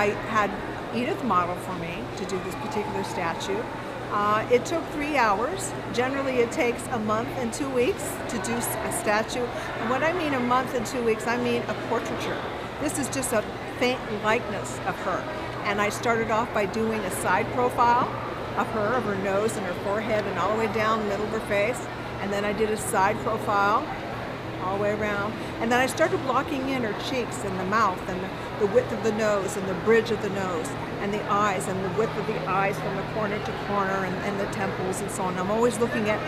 I had Edith model for me to do this particular statue. It took 3 hours. Generally it takes a month and 2 weeks to do a statue. And when I mean a month and 2 weeks, I mean a portraiture. This is just a faint likeness of her. And I started off by doing a side profile of her nose and her forehead and all the way down the middle of her face. And then I did a side profile all the way around. And then I started blocking in her cheeks and the mouth and the width of the nose and the bridge of the nose and the eyes and the width of the eyes from the corner to corner and the temples and so on. I'm always looking at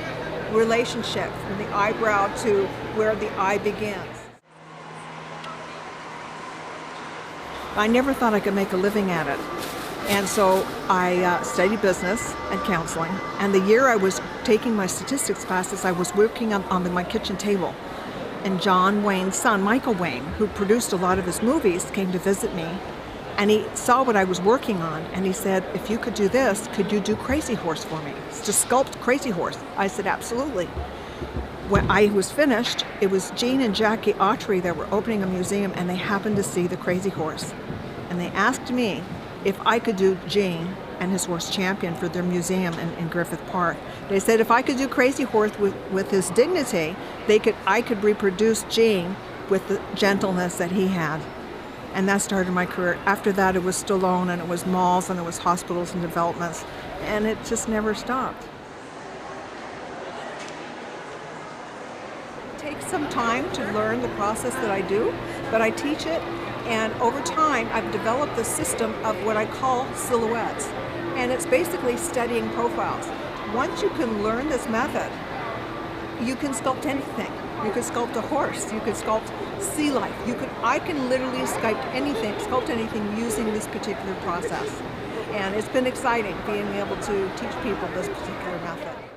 relationship from the eyebrow to where the eye begins. I never thought I could make a living at it. And so I studied business and counseling. And the year I was taking my statistics classes, I was working on my kitchen table. And John Wayne's son, Michael Wayne, who produced a lot of his movies, came to visit me. And he saw what I was working on. And he said, if you could do this, could you do Crazy Horse for me? It's to sculpt Crazy Horse. I said, absolutely. When I was finished, it was Jean and Jackie Autry that were opening a museum, and they happened to see the Crazy Horse. And they asked me if I could do Jean and his horse Champion for their museum in Griffith Park. They said if I could do Crazy Horse with his dignity, I could reproduce Jean with the gentleness that he had. And that started my career. After that, it was Stallone, and it was malls, and it was hospitals and developments, and it just never stopped. It takes some time to learn the process that I do, but I teach it. And over time, I've developed the system of what I call silhouettes. And it's basically studying profiles. Once you can learn this method, you can sculpt anything. You can sculpt a horse. You can sculpt sea life. I can literally sculpt anything using this particular process. And it's been exciting being able to teach people this particular method.